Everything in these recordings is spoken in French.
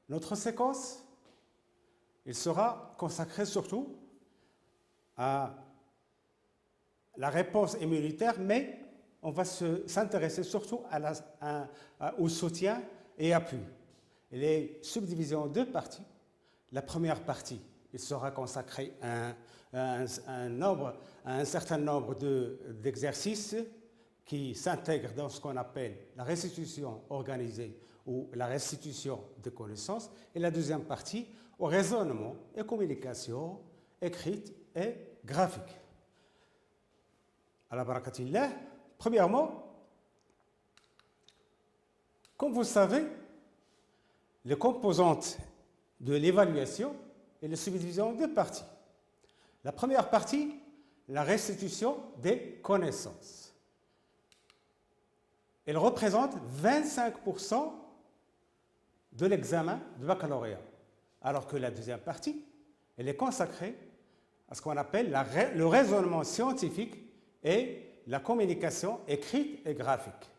Notre séquence, il sera consacrée surtout à la réponse immunitaire, mais on va s'intéresser surtout au soutien et appui. Il est subdivisé en deux parties. La première partie, il sera consacré à un certain nombre d'exercices qui s'intègrent dans ce qu'on appelle la restitution organisée ou la restitution de connaissances. Et la deuxième partie, au raisonnement et communication écrite et graphique. Ala barakatillah. Premièrement, comme vous savez, les composantes de l'évaluation est subdivisée en deux parties. La première partie, la restitution des connaissances. Elle représente 25% de l'examen de baccalauréat, alors que la deuxième partie, elle est consacrée à ce qu'on appelle le raisonnement scientifique et la communication écrite et graphique.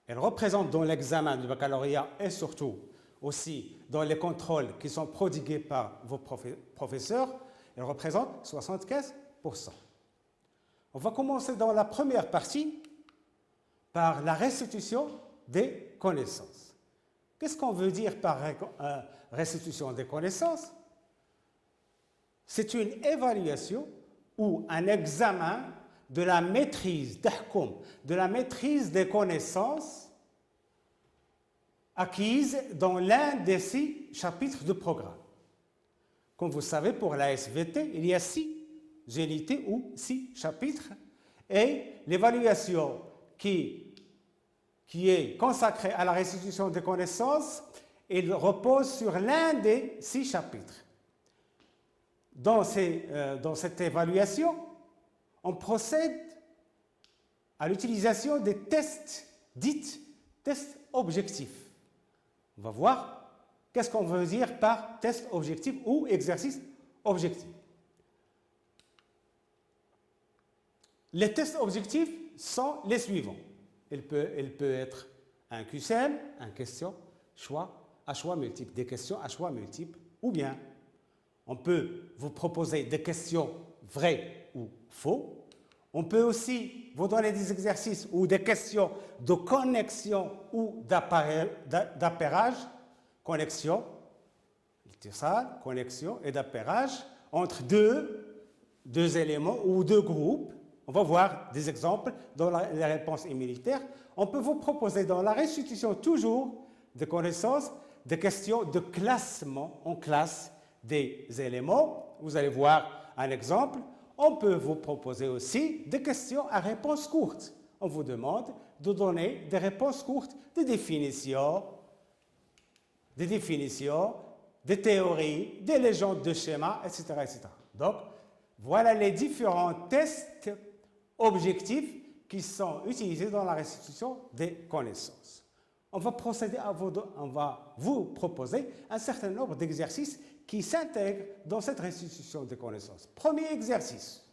Elle représente dans l'examen du baccalauréat et surtout aussi dans les contrôles qui sont prodigués par vos professeurs, elle représente 75%. On va commencer dans la première partie par la restitution des connaissances. Qu'est-ce qu'on veut dire par restitution des connaissances? C'est une évaluation ou un examen de la maîtrise, de la maîtrise des connaissances acquises dans l'un des 6 chapitres du programme. Comme vous savez, pour la SVT, il y a 6 unités ou 6 chapitres et l'évaluation qui est consacrée à la restitution des connaissances, il repose sur l'un des 6 chapitres. Dans cette évaluation, on procède à l'utilisation des tests, dits tests objectifs. On va voir qu'est-ce qu'on veut dire par test objectif ou exercice objectif. Les tests objectifs sont les suivants. Il peut être un QCM, un question, à choix multiple, des questions à choix multiples, ou bien on peut vous proposer des questions vraies ou faux. On peut aussi vous donner des exercices ou des questions de connexion ou d'appairage. Connexion, connexion et d'appairage entre deux éléments ou deux groupes. On va voir des exemples dans les réponses immunitaires. On peut vous proposer dans la restitution toujours de connaissances des questions de classement en classe des éléments. Vous allez voir un exemple. On peut vous proposer aussi des questions à réponse courte. On vous demande de donner des réponses courtes, des définitions, des théories, des légendes de schémas, etc., etc. Donc, voilà les différents tests objectifs qui sont utilisés dans la restitution des connaissances. On va vous proposer un certain nombre d'exercices qui s'intègrent dans cette restitution des connaissances. Premier exercice.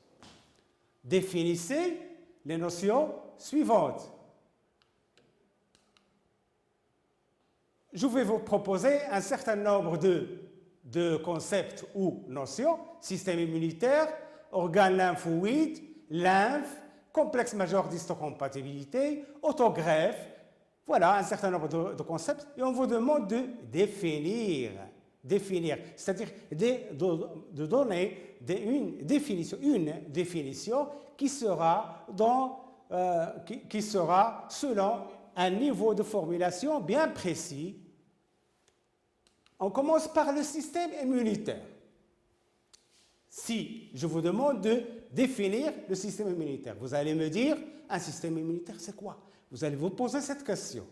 Définissez les notions suivantes. Je vais vous proposer un certain nombre de concepts ou notions. Système immunitaire, organe lymphoïde, lymphe, complexe majeur d'histocompatibilité, autogreffe. Voilà un certain nombre de concepts et on vous demande de définir, c'est-à-dire de donner une définition qui sera selon un niveau de formulation bien précis. On commence par le système immunitaire. Si je vous demande de définir le système immunitaire, vous allez me dire, un système immunitaire, c'est quoi? Vous allez vous poser cette question.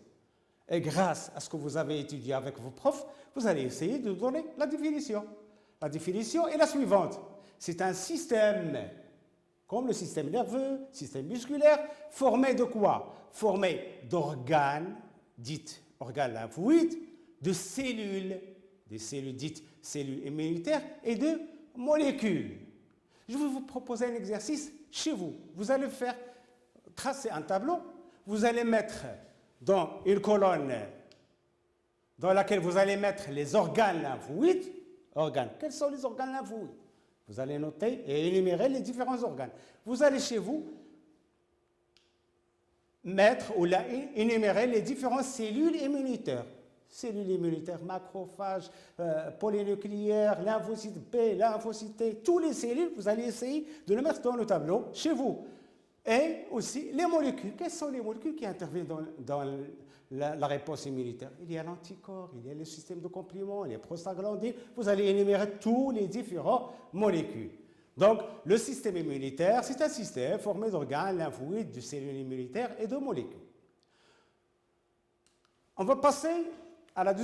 Et grâce à ce que vous avez étudié avec vos profs, vous allez essayer de donner la définition. La définition est la suivante. C'est un système, comme le système nerveux, système musculaire, formé de quoi? Formé d'organes, dites organes lymphoïdes, de cellules, des cellules dites cellules immunitaires, et de molécules. Je vais vous proposer un exercice chez vous. Vous allez tracer un tableau. Vous allez mettre dans une colonne dans laquelle vous allez mettre les organes lymphoïdes. Organes. Quels sont les organes lymphoïdes? Vous allez noter et énumérer les différents organes. Vous allez chez vous mettre ou énumérer les différentes cellules immunitaires. Cellules immunitaires, macrophages, polynucléaires, lymphocytes B, lymphocytes T, toutes les cellules, vous allez essayer de les mettre dans le tableau chez vous. Et aussi les molécules. Quelles sont les molécules qui interviennent dans la réponse immunitaire? Il y a l'anticorps, il y a le système de complément, les prostaglandines. Vous allez énumérer tous les différentes molécules. Donc, le système immunitaire, c'est un système formé d'organes lymphoïdes, de cellules immunitaires et de molécules. On va passer à la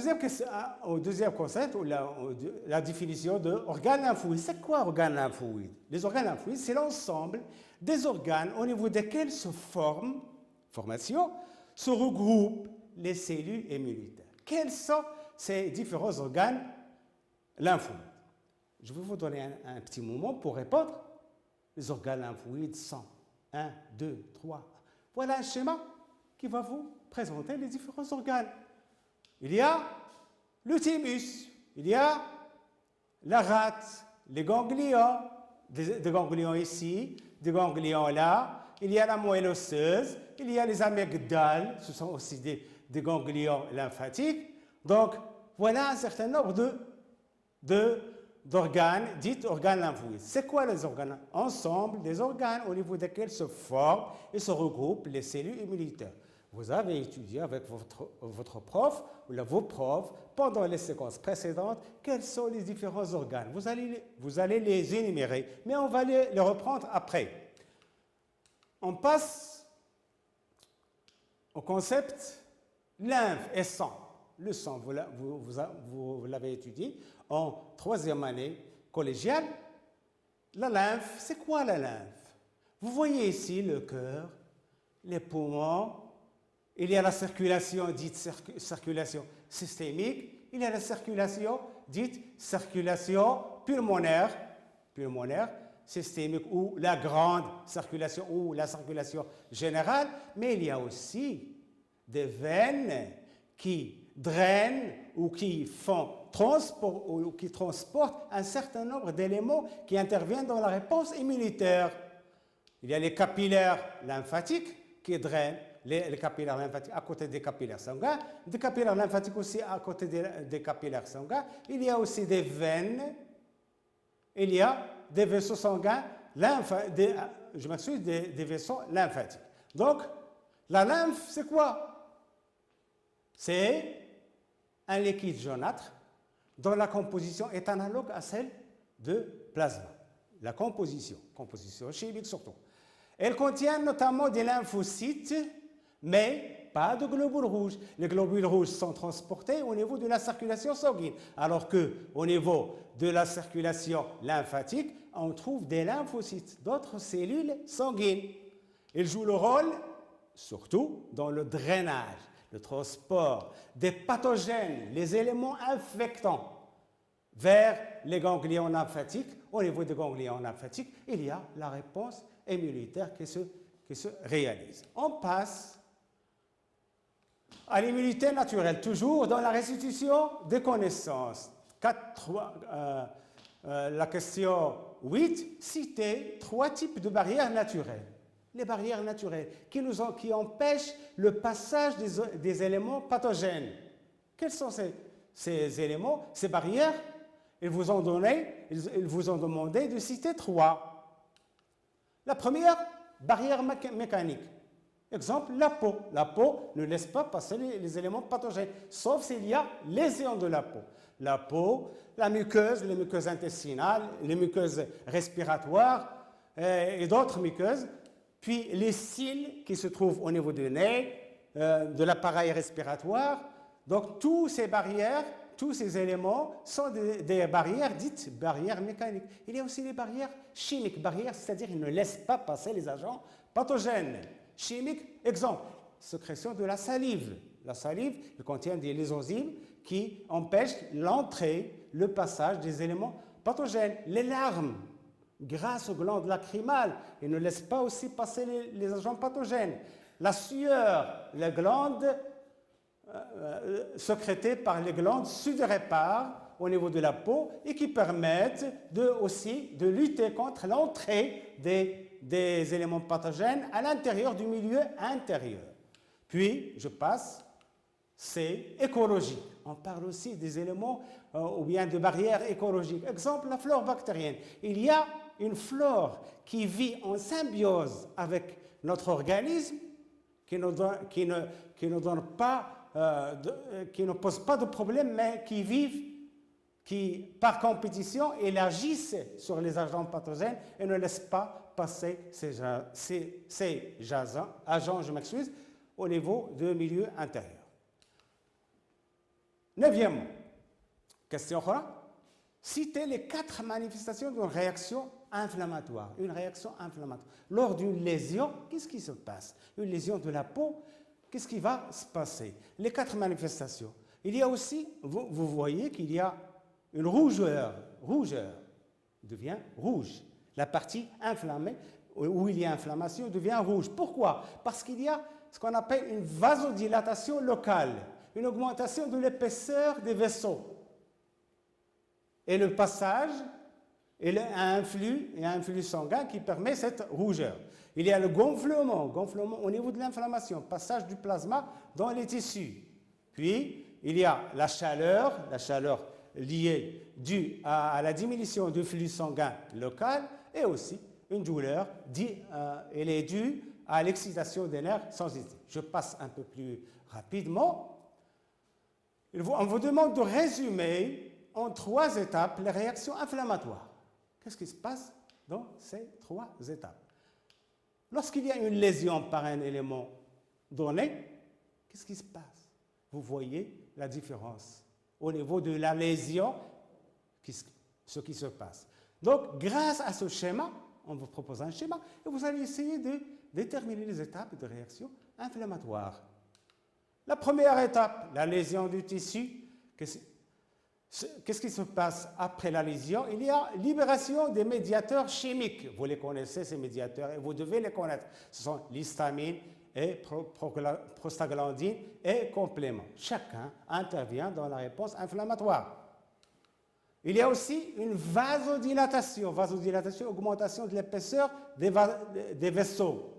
au deuxième concept, ou la définition d'organes lymphoïdes. C'est quoi organes lymphoïdes? Les organes lymphoïdes, c'est l'ensemble des organes au niveau desquels se regroupent les cellules immunitaires. Quels sont ces différents organes lymphoïdes? Je vais vous donner un petit moment pour répondre. Les organes lymphoïdes sont 1, 2, 3. Voilà un schéma qui va vous présenter les différents organes. Il y a le thymus, il y a la rate, les ganglions, des ganglions ici, des ganglions là, il y a la moelle osseuse, il y a les amygdales, ce sont aussi des ganglions lymphatiques. Donc, voilà un certain nombre d'organes, dits organes lymphoïdes. C'est quoi les organes? Ensemble des organes au niveau desquels se forment et se regroupent les cellules immunitaires. Vous avez étudié avec votre prof ou vos profs pendant les séquences précédentes quels sont les différents organes. Vous allez les énumérer, mais on va les reprendre après. On passe au concept lymphe et sang. Le sang, vous l'avez étudié en troisième année collégiale. La lymphe, c'est quoi la lymphe? Vous voyez ici le cœur, les poumons. Il y a la circulation dite circulation systémique, il y a la circulation dite circulation pulmonaire, systémique ou la grande circulation ou la circulation générale, mais il y a aussi des veines qui drainent ou qui transportent un certain nombre d'éléments qui interviennent dans la réponse immunitaire. Il y a les capillaires lymphatiques qui drainent. Les capillaires lymphatiques à côté des capillaires sanguins, des capillaires lymphatiques aussi à côté des capillaires sanguins. Il y a aussi des veines, il y a des vaisseaux sanguins, des vaisseaux lymphatiques. Donc, la lymphe, c'est quoi? C'est un liquide jaunâtre dont la composition est analogue à celle de plasma. La composition chimique surtout. Elle contient notamment des lymphocytes, mais pas de globules rouges. Les globules rouges sont transportés au niveau de la circulation sanguine, alors qu'au niveau de la circulation lymphatique, on trouve des lymphocytes, d'autres cellules sanguines. Ils jouent le rôle, surtout, dans le drainage, le transport des pathogènes, les éléments infectants, vers les ganglions lymphatiques. Au niveau des ganglions lymphatiques, il y a la réponse immunitaire qui se réalise. On passe à l'immunité naturelle, toujours dans la restitution des connaissances. La question 8, citer 3 types de barrières naturelles. Les barrières naturelles qui empêchent le passage des éléments pathogènes. Quels sont ces éléments, ces barrières? Ils vous ont demandé de citer 3. La première, barrière mécanique. Exemple, la peau. La peau ne laisse pas passer les éléments pathogènes, sauf s'il y a lésion de la peau. La peau, la muqueuse, les muqueuses intestinales, les muqueuses respiratoires et d'autres muqueuses, puis les cils qui se trouvent au niveau du nez, de l'appareil respiratoire. Donc, toutes ces barrières, tous ces éléments sont des barrières dites barrières mécaniques. Il y a aussi les barrières chimiques. Barrières, c'est-à-dire qu'ils ne laissent pas passer les agents pathogènes. Chimique, exemple, sécrétion de la salive. La salive contient des enzymes qui empêchent l'entrée, le passage des éléments pathogènes. Les larmes, grâce aux glandes lacrymales, ils ne laissent pas aussi passer les agents pathogènes. La sueur, les glandes sécrétées par les glandes sudorépares au niveau de la peau et qui permettent aussi de lutter contre l'entrée des éléments pathogènes à l'intérieur du milieu intérieur. Puis, je passe, c'est écologique. On parle aussi des éléments ou bien de barrières écologiques. Exemple, la flore bactérienne. Il y a une flore qui vit en symbiose avec notre organisme, qui ne pose pas de problème, mais qui, par compétition, élargissent sur les agents pathogènes et ne laissent pas passer ces agents, je m'excuse, au niveau du milieu intérieur. Neuvièmement, question citez les 4 manifestations d'une réaction inflammatoire. Une réaction inflammatoire. Lors d'une lésion, qu'est-ce qui se passe? Une lésion de la peau, qu'est-ce qui va se passer? Les 4 manifestations. Il y a aussi, vous voyez qu'il y a une rougeur devient rouge. La partie inflammée, où il y a inflammation, devient rouge. Pourquoi? Parce qu'il y a ce qu'on appelle une vasodilatation locale, une augmentation de l'épaisseur des vaisseaux. Et le passage, il y a un flux sanguin qui permet cette rougeur. Il y a le gonflement au niveau de l'inflammation, passage du plasma dans les tissus. Puis, il y a la chaleur liée due à la diminution du flux sanguin local et aussi une douleur, elle est due à l'excitation des nerfs sensitifs. Je passe un peu plus rapidement. On vous demande de résumer en 3 étapes les réactions inflammatoires. Qu'est-ce qui se passe dans ces 3 étapes? Lorsqu'il y a une lésion par un élément donné, qu'est-ce qui se passe? Vous voyez la différence au niveau de la lésion, ce qui se passe. Donc, grâce à ce schéma, on vous propose un schéma et vous allez essayer de déterminer les étapes de réaction inflammatoire. La première étape, la lésion du tissu. Qu'est-ce qui se passe après la lésion? Il y a libération des médiateurs chimiques. Vous les connaissez, ces médiateurs, et vous devez les connaître. Ce sont l'histamine et prostaglandine et complément. Chacun intervient dans la réponse inflammatoire. Il y a aussi une vasodilatation. Vasodilatation, augmentation de l'épaisseur des vaisseaux.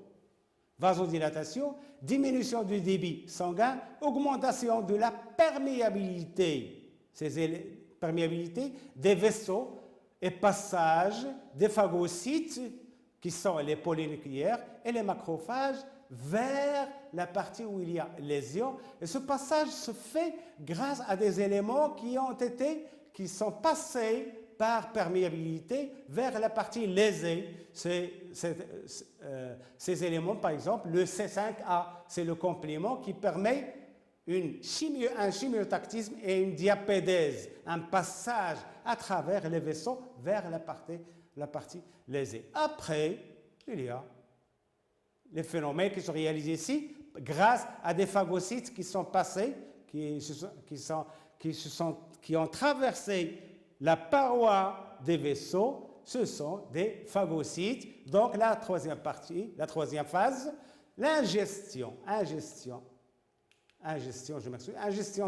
Vasodilatation, diminution du débit sanguin, augmentation de la perméabilité des vaisseaux et passage des phagocytes, qui sont les polynucléaires, et les macrophages vers la partie où il y a lésion. Et ce passage se fait grâce à des éléments qui sont passés par perméabilité vers la partie lésée. Ces éléments, par exemple, le C5A, c'est le complément qui permet un chimiotactisme et une diapédèse, un passage à travers les vaisseaux vers la partie lésée. Après, il y a les phénomènes qui sont réalisés ici grâce à des phagocytes qui sont passés, qui ont traversé la paroi des vaisseaux. Ce sont des phagocytes. Donc la troisième phase, l'ingestion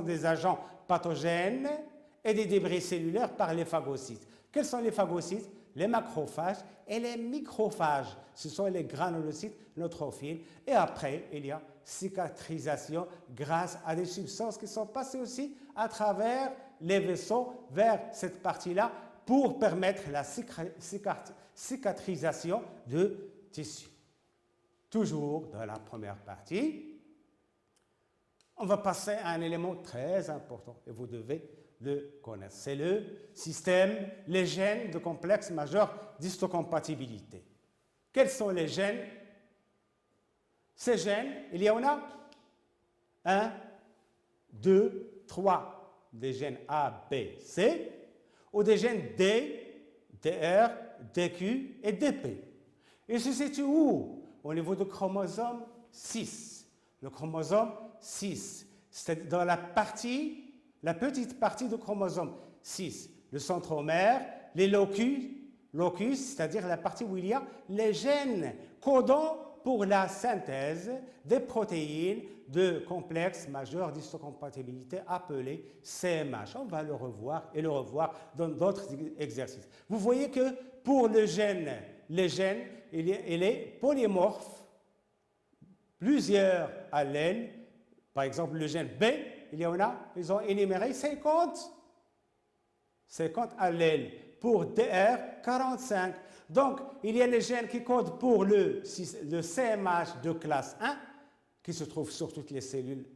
des agents pathogènes et des débris cellulaires par les phagocytes. Quels sont les phagocytes? Les macrophages et les microphages. Ce sont les granulocytes neutrophiles. Et après, il y a cicatrisation grâce à des substances qui sont passées aussi à travers les vaisseaux vers cette partie-là pour permettre la cicatrisation de tissu. Toujours dans la première partie, on va passer à un élément très important et vous devez le connaître. C'est le système, les gènes de complexe majeur d'histocompatibilité. Quels sont les gènes? Ces gènes, il y en a 1, 2, 3. Des gènes A, B, C, ou des gènes D, DR, DQ et DP. Ils se situent où? Au niveau du chromosome 6. Le chromosome 6, c'est dans la petite partie du chromosome 6. Le centromère, les locus, c'est-à-dire la partie où il y a les gènes codants pour la synthèse des protéines de complexe majeur d'histocompatibilité appelé CMH. On va le revoir et le revoir dans d'autres exercices. Vous voyez que pour les gènes, il est polymorphe, plusieurs allèles. Par exemple, le gène B, ils ont énuméré 50 allèles. Pour DR, 45. Donc, il y a les gènes qui codent pour le CMH de classe 1, qui se trouve sur toutes les cellules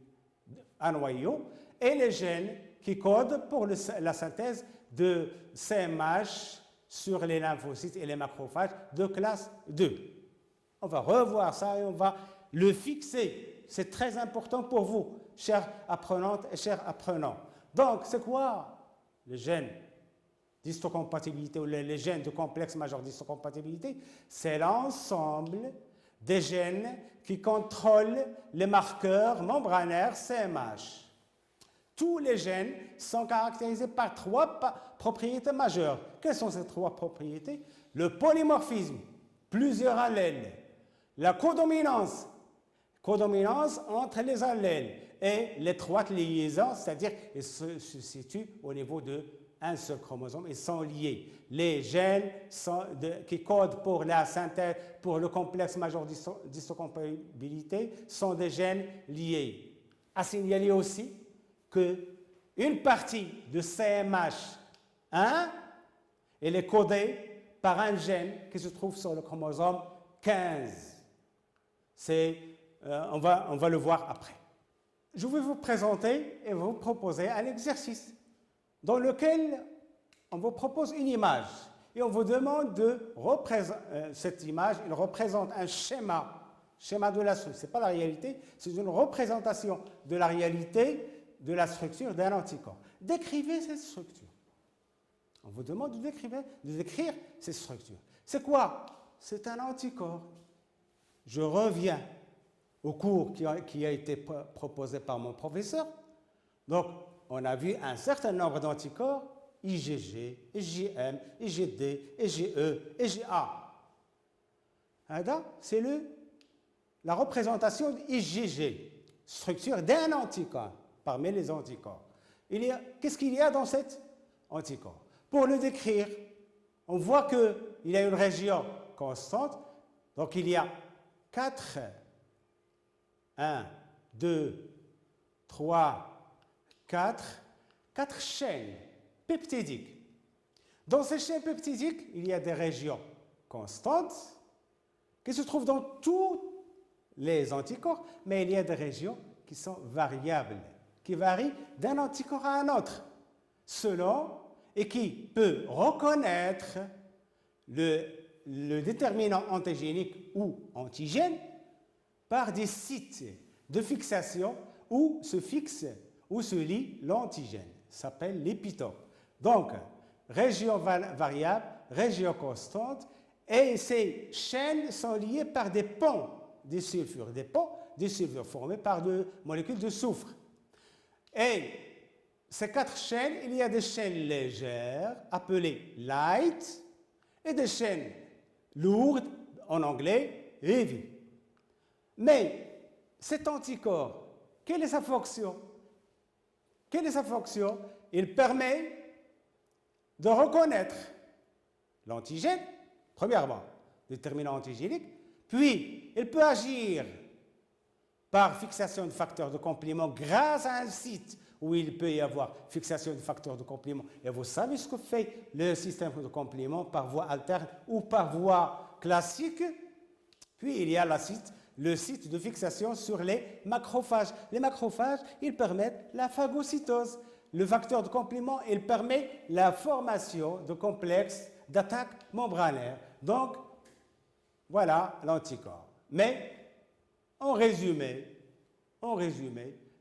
à noyau, et les gènes qui codent pour la synthèse de CMH sur les lymphocytes et les macrophages de classe 2. On va revoir ça et on va le fixer. C'est très important pour vous, chères apprenantes et chers apprenants. Donc, c'est quoi le gène d'histocompatibilité ou les gènes de complexe majeur d'histocompatibilité? C'est l'ensemble des gènes qui contrôlent les marqueurs membranaires CMH. Tous les gènes sont caractérisés par 3 propriétés majeures. Quelles sont ces 3 propriétés? Le polymorphisme, plusieurs allèles, la codominance entre les allèles, et l'étroite liaison, c'est-à-dire qu'ils se situent au niveau de un seul chromosome, ils sont liés. Les gènes qui codent pour la synthèse, pour le complexe majeur d'histocompatibilité, sont des gènes liés. À signaler aussi qu'une partie de CMH1, elle est codée par un gène qui se trouve sur le chromosome 15. On va le voir après. Je vais vous présenter et vous proposer un exercice dans lequel on vous propose une image et on vous demande de représenter cette image. Elle représente un schéma de la structure. Ce n'est pas la réalité, c'est une représentation de la réalité de la structure d'un anticorps. Décrivez cette structure. On vous demande de décrire cette structure. C'est quoi? C'est un anticorps. Je reviens au cours qui a été proposé par mon professeur. Donc, on a vu un certain nombre d'anticorps, IgG, IgM, IgD, IgE, IgA. C'est la représentation d'IgG, structure d'un anticorps, parmi les anticorps. Qu'est-ce qu'il y a dans cet anticorps? Pour le décrire, on voit qu'il y a une région constante, donc il y a 4, 1, 2, 3, 4 chaînes peptidiques. Dans ces chaînes peptidiques, il y a des régions constantes qui se trouvent dans tous les anticorps, mais il y a des régions qui sont variables, qui varient d'un anticorps à un autre, selon et qui peut reconnaître le déterminant antigénique ou antigène par des sites de fixation où se fixe ou se lie l'antigène. Ça s'appelle l'épitope. Donc, région variable, région constante, et ces chaînes sont liées par des ponts des sulfures, formés par des molécules de soufre. Et ces 4 chaînes, il y a des chaînes légères, appelées light, et des chaînes lourdes, en anglais, heavy. Mais cet anticorps, quelle est sa fonction? Il permet de reconnaître l'antigène, premièrement, déterminant antigénique, puis il peut agir par fixation de facteurs de complément grâce à un site où il peut y avoir fixation de facteurs de complément. Et vous savez ce que fait le système de complément par voie alterne ou par voie classique? Puis il y a le site de fixation sur les macrophages. Les macrophages, ils permettent la phagocytose. Le facteur de complément, il permet la formation de complexes d'attaque membranaire. Donc, voilà l'anticorps. Mais, en résumé,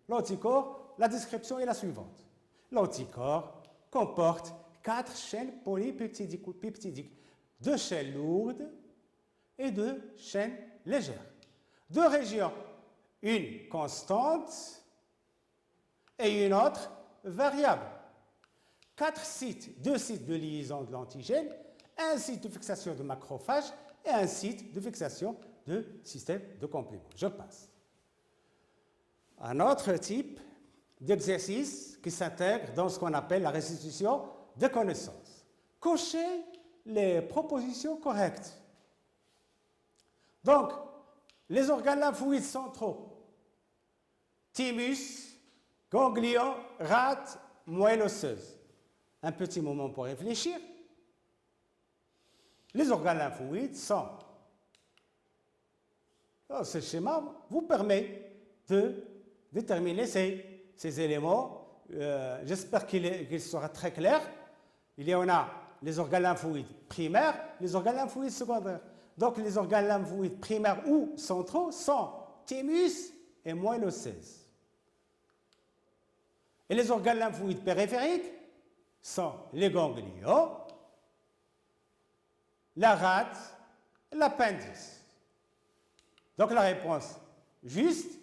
l'anticorps, la description est la suivante. L'anticorps comporte 4 chaînes polypeptidiques ou peptidiques, 2 chaînes lourdes et 2 chaînes légères. 2 régions, une constante et une autre variable. 4 sites, 2 sites de liaison de l'antigène, un site de fixation de macrophage et un site de fixation de système de complément. Je passe. Un autre type d'exercice qui s'intègre dans ce qu'on appelle la restitution de connaissances. Cochez les propositions correctes. Donc, les organes lymphoïdes centraux, thymus, ganglion, rate, moelle osseuse. Un petit moment pour réfléchir. Les organes lymphoïdes sont. Alors, ce schéma vous permet de déterminer ces éléments. J'espère qu'il sera très clair. Il y en a les organes lymphoïdes primaires, les organes lymphoïdes secondaires. Donc, les organes lymphoïdes primaires ou centraux sont thymus et moelle osseuse. Et les organes lymphoïdes périphériques sont les ganglions, la rate, l'appendice. Donc, la réponse juste,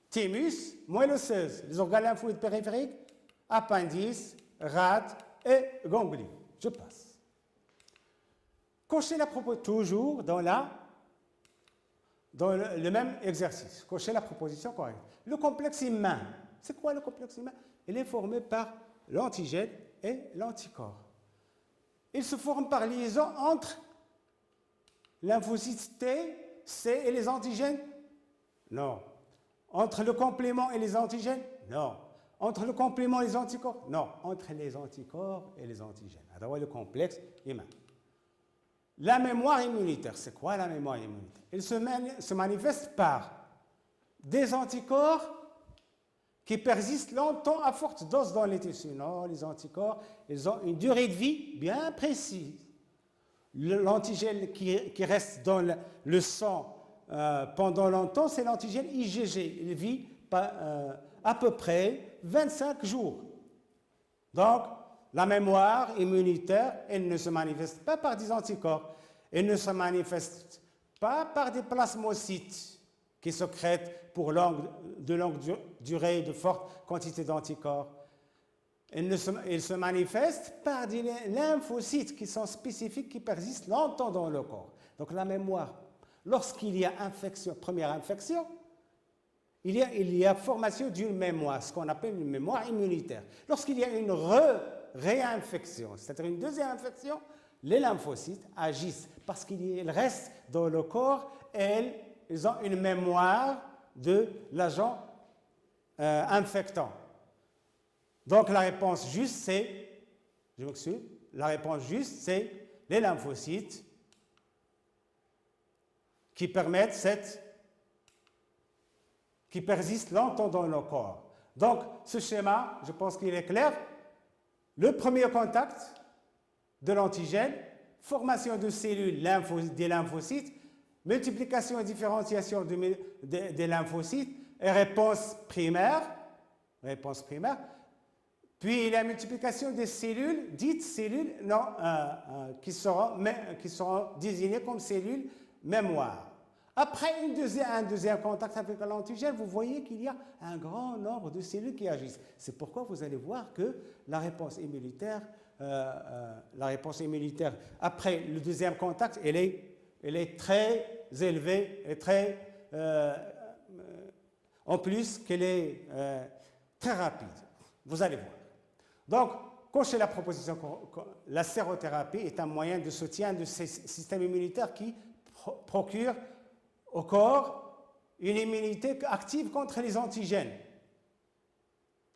thymus, moelle osseuse. Les organes lymphoïdes périphériques, appendice, rate et ganglion. Je passe. Cochez la proposition, toujours dans le même exercice. Cochez la proposition correcte. Le complexe humain. C'est quoi le complexe humain? Il est formé par l'antigène et l'anticorps. Il se forme par liaison entre lymphocytes T, C et les antigènes? Non. Entre le complément et les antigènes? Non. Entre le complément et les anticorps? Non. Entre les anticorps et les antigènes. Alors, le complexe humain. La mémoire immunitaire, c'est quoi la mémoire immunitaire? Elle se manifeste par des anticorps qui persistent longtemps à forte dose dans les tissus. Non, les anticorps, ils ont une durée de vie bien précise. L'antigène qui reste dans le sang pendant longtemps, c'est l'antigène IgG. Il vit à peu près 25 jours. Donc, la mémoire immunitaire, elle ne se manifeste pas par des anticorps. Elle ne se manifeste pas par des plasmocytes qui sécrètent pour de longue durée de forte quantité d'anticorps. Elle se manifeste par des lymphocytes qui sont spécifiques, qui persistent longtemps dans le corps. Donc la mémoire, lorsqu'il y a première infection, il y a formation d'une mémoire, ce qu'on appelle une mémoire immunitaire. Lorsqu'il y a une réinfection, c'est-à-dire une deuxième infection, les lymphocytes agissent parce qu'ils restent dans le corps et ils ont une mémoire de l'agent infectant. Donc la réponse juste, c'est, je m'excuse, la réponse juste, c'est les lymphocytes qui persistent longtemps dans le corps. Donc ce schéma, je pense qu'il est clair. Le premier contact de l'antigène, formation de cellules des lymphocytes, multiplication et différenciation des lymphocytes et réponse primaire, puis la multiplication des cellules, dites cellules qui seront désignées comme cellules mémoire. Après un deuxième contact avec l'antigène, vous voyez qu'il y a un grand nombre de cellules qui agissent. C'est pourquoi vous allez voir que la réponse immunitaire après le deuxième contact, elle est très élevée et en plus qu'elle est très rapide. Vous allez voir. Donc, cochez la proposition, la sérothérapie est un moyen de soutien de ce système immunitaire qui procure au corps une immunité active contre les antigènes.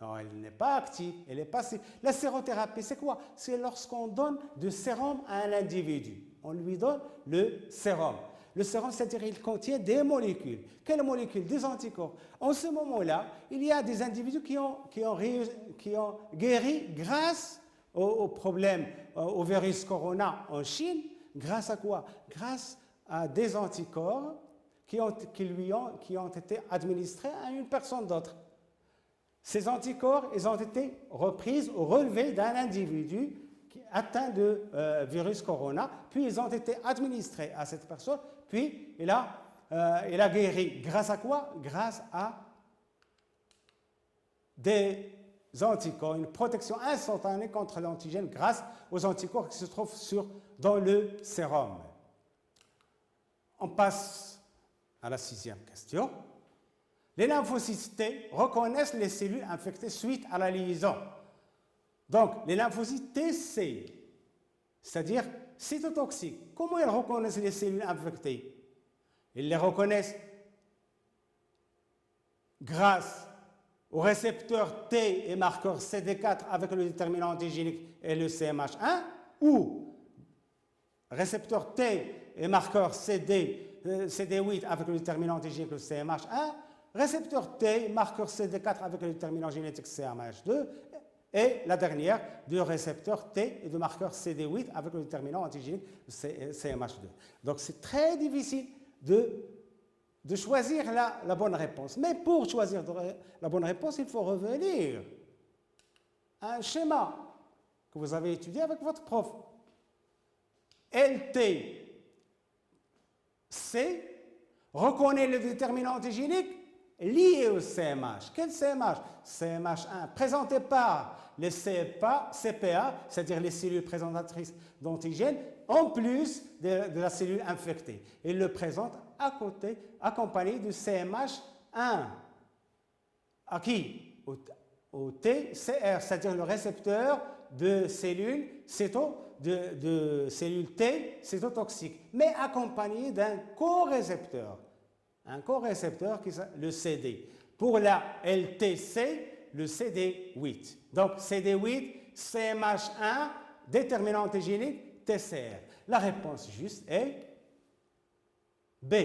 Non, elle n'est pas active, elle est passive. La sérothérapie, c'est quoi? C'est lorsqu'on donne du sérum à un individu. On lui donne le sérum. Le sérum, c'est-à-dire qu'il contient des molécules. Quelles molécules? Des anticorps. En ce moment-là, il y a des individus qui ont guéri grâce au problème, au virus corona en Chine. Grâce à quoi? Grâce à des anticorps qui ont été administrés à une personne d'autre. Ces anticorps, ils ont été repris ou relevés d'un individu atteint de virus corona, puis ils ont été administrés à cette personne, puis il a guéri. Grâce à quoi? Grâce à des anticorps, une protection instantanée contre l'antigène grâce aux anticorps qui se trouvent dans le sérum. On passe à la 6e question. Les lymphocytes T reconnaissent les cellules infectées suite à la liaison. Donc, les lymphocytes TC, c'est-à-dire cytotoxiques, comment ils reconnaissent les cellules infectées? Ils les reconnaissent grâce au récepteur T et marqueur CD4 avec le déterminant antigénique et le CMH1, ou récepteur T et marqueur CD8 avec le déterminant antigénique et le CMH1, récepteur T, marqueur CD4 avec le déterminant génétique CMH2, et la dernière, du récepteur T et de marqueur CD8 avec le déterminant antigénique CMH2. Donc c'est très difficile de choisir la bonne réponse. Mais pour choisir la bonne réponse, il faut revenir à un schéma que vous avez étudié avec votre prof. LTC reconnaît le déterminant antigénique lié au CMH. Quel CMH? CMH1, présenté par les CPA, c'est-à-dire les cellules présentatrices d'antigènes, en plus de la cellule infectée. Il le présente à côté, accompagné du CMH1. À qui? Au TCR, c'est-à-dire le récepteur de cellules de cellules T cytotoxiques, mais accompagné d'un corécepteur. Un corécepteur qui est le CD. Pour la LTC, le CD8. Donc CD8, CMH1, déterminant antigénique, TCR. La réponse juste est B.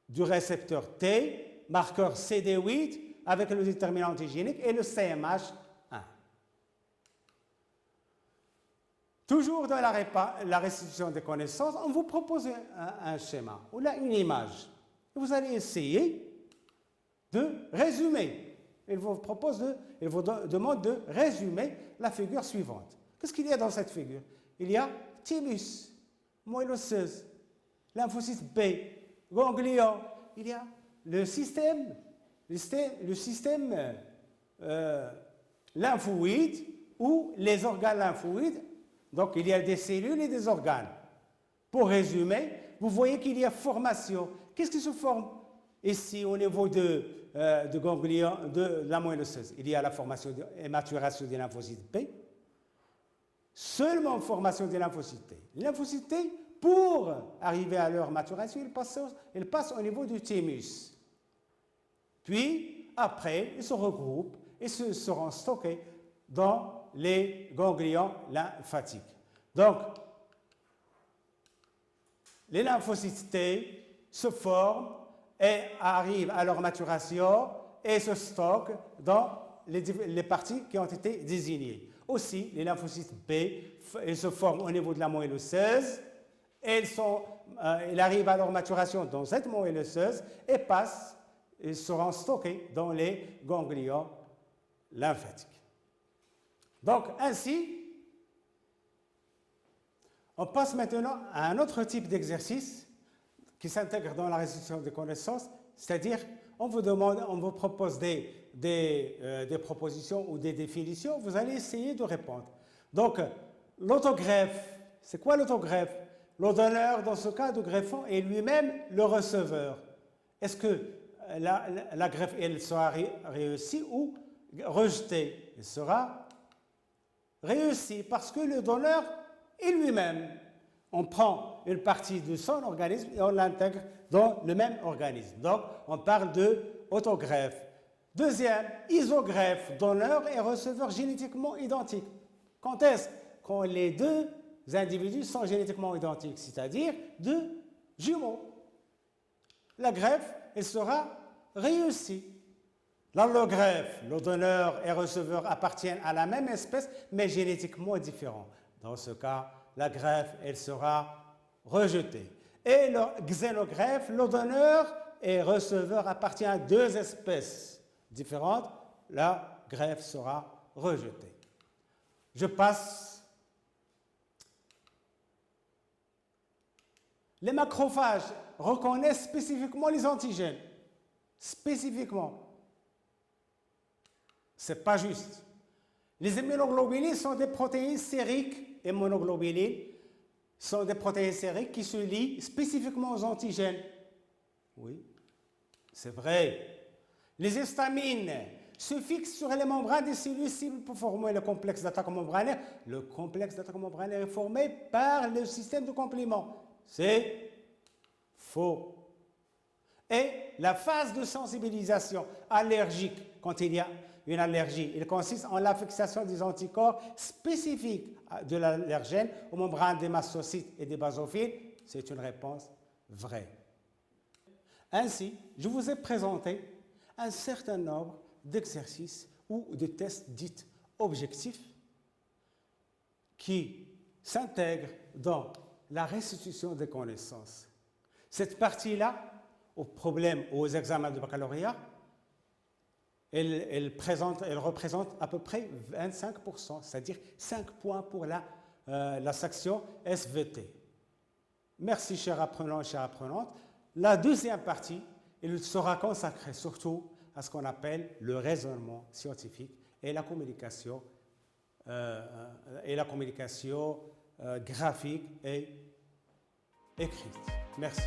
Du récepteur T, marqueur CD8, avec le déterminant antigénique et le CMH1. Toujours dans la restitution des connaissances, on vous propose un schéma, ou là une image. Vous allez essayer de résumer. Il vous demande de résumer la figure suivante. Qu'est-ce qu'il y a dans cette figure? Il y a thymus, moelle osseuse, lymphocyte B, ganglion. Il y a le système lymphoïde ou les organes lymphoïdes. Donc, il y a des cellules et des organes. Pour résumer, vous voyez qu'il y a formation. Qu'est-ce qui se forme ici au niveau de ganglion, de la moelle osseuse? Il y a la formation et maturation des lymphocytes B. Seulement formation des lymphocytes T. Les lymphocytes T, pour arriver à leur maturation, ils passent au niveau du thymus. Puis, après, ils se regroupent et seront stockés dans les ganglions lymphatiques. Donc, les lymphocytes T se forment et arrivent à leur maturation et se stockent dans les parties qui ont été désignées. Aussi, les lymphocytes B, ils se forment au niveau de la moelle osseuse, ils arrivent à leur maturation dans cette moelle osseuse et ils seront stockés dans les ganglions lymphatiques. Donc, ainsi, on passe maintenant à un autre type d'exercice qui s'intègre dans la restitution des connaissances, c'est-à-dire on vous propose des propositions ou des définitions, vous allez essayer de répondre. Donc, l'autogreffe, c'est quoi l'autogreffe? Le donneur, dans ce cas de greffon, est lui-même le receveur. Est-ce que la greffe, elle sera réussie ou rejetée? Elle sera réussie parce que le donneur est lui-même. On prend une partie de son organisme et on l'intègre dans le même organisme. Donc, on parle de autogreffe. Deuxième, isogreffe, donneur et receveur génétiquement identiques. Quand est-ce? Quand les deux individus sont génétiquement identiques, c'est-à-dire deux jumeaux. La greffe, elle sera réussie. L'allogreffe, le donneur et receveur appartiennent à la même espèce, mais génétiquement différents. Dans ce cas, la greffe, elle sera rejetée. Et le xénogreffe, le donneur et receveur appartiennent à deux espèces différentes, la greffe sera rejetée. Je passe. Les macrophages reconnaissent spécifiquement les antigènes. Spécifiquement. Ce n'est pas juste. Les immunoglobulines sont des protéines sériques, immunoglobulines sont des protéines sériques qui se lient spécifiquement aux antigènes. Oui, c'est vrai. Les histamines se fixent sur les membranes des cellules cibles pour former le complexe d'attaque membranaire. Le complexe d'attaque membranaire est formé par le système de complément. C'est faux. Et la phase de sensibilisation allergique, quand il y a une allergie, il consiste en la fixation des anticorps spécifiques de l'allergène aux membranes des mastocytes et des basophiles. C'est une réponse vraie. Ainsi, je vous ai présenté un certain nombre d'exercices ou de tests dits objectifs qui s'intègrent dans la restitution des connaissances. Cette partie-là, aux problèmes ou aux examens de baccalauréat, elle représente à peu près 25%, c'est-à-dire 5 points pour la section SVT. Merci, chers apprenants et chères apprenantes. La deuxième partie, elle sera consacrée surtout à ce qu'on appelle le raisonnement scientifique et la communication graphique et écrite. Merci.